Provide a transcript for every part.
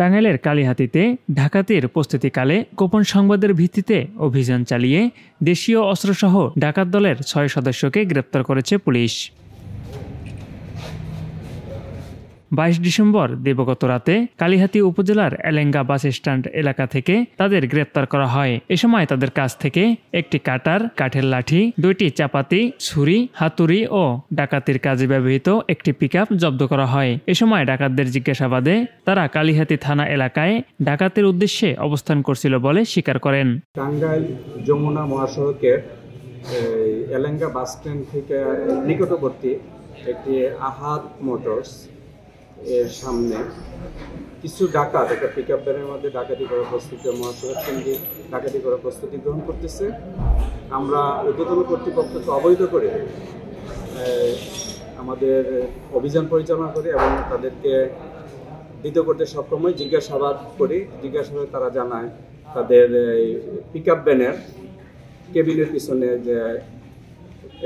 টাঙ্গাইলের কালিহাতীতে ডাকাতির প্রস্তুতিকালে গোপন সংবাদের ভিত্তিতে অভিযান চালিয়ে দেশীয় অস্ত্রসহ ডাকাত দলের ৬ সদস্যকে গ্রেপ্তার করেছে পুলিশ। ২২ ডিসেম্বর দিবাগত রাতে কালিহাতী উপজেলার এলেঙ্গা বাস স্ট্যান্ড এলাকা থেকে তাদের গ্রেপ্তার করা হয়। এ সময় তাদের কাছ থেকে একটি কাটার, কাঠের লাঠি, ২টি চাপাতি, ছুরি, হাতুড়ি ও ডাকাতির কাজে ব্যবহৃত একটি পিকআপ জব্দ করা হয়। এ সময় ডাকাতদের জিজ্ঞাসাবাদে তারা কালিহাতী থানা এলাকায় ডাকাতের উদ্দেশ্যে অবস্থান করছিল বলে স্বীকার করেন। টাঙ্গাইল যমুনা মহাসড়কের এলেঙ্গা বাস স্ট্যান্ড থেকে নিকটবর্তী একটি আহাদ মোটরস এর সামনে কিছু ডাকাত একটা পিকআপ ভ্যানের মধ্যে ডাকাতি করার প্রস্তুতি, মহাসড়ক কেন্দ্রিক ডাকাতি করার প্রস্তুতি গ্রহণ করতেছে। আমরা ঊর্ধ্বতন কর্তৃপক্ষকে অবহিত করে আমাদের অভিযান পরিচালনা করি এবং তাদেরকে দ্বিতীয় করতে সক্ষম হই। জিজ্ঞাসাবাদ করি, জিজ্ঞাসাবাদে তারা জানায় তাদের পিকআপ ভ্যানের কেবিনের পিছনে যে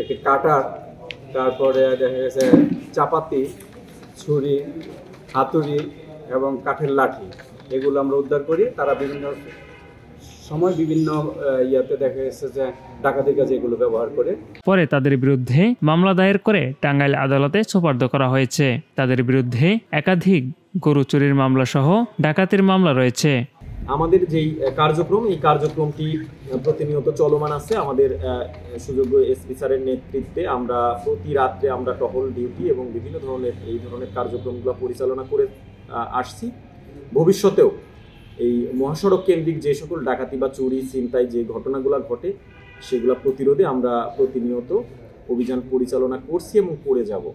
একটি কাটার, তারপরে দেখা গেছে চাপাতি, ছুরি, হাতুড়ি এবং কাঠের লাঠি, এগুলো আমরা উদ্ধার করি। তারা বিভিন্ন সময় বিভিন্ন ইয়াতে দেখা গেছে যে ডাকাতির কাজে এগুলো ব্যবহার করে। পরে তাদের বিরুদ্ধে মামলা দায়ের করে টাঙ্গাইল আদালতে সোপর্দ করা হয়েছে। তাদের বিরুদ্ধে একাধিক গরু চুরির মামলা সহ ডাকাতির মামলা রয়েছে। আমাদের যেই কার্যক্রম, এই কার্যক্রমটি প্রতিনিয়ত চলমান আছে। আমাদের সুযোগ্য এসপি স্যারের নেতৃত্বে আমরা প্রতি রাত্রে আমরা টহল ডিউটি এবং বিভিন্ন ধরনের এই ধরনের কার্যক্রমগুলো পরিচালনা করে আসছি। ভবিষ্যতেও এই মহাসড়ক কেন্দ্রিক যে সকল ডাকাতি বা চুরি, ছিনতাই যে ঘটনাগুলো ঘটে সেগুলো প্রতিরোধে আমরা প্রতিনিয়ত অভিযান পরিচালনা করছি এবং করে যাব।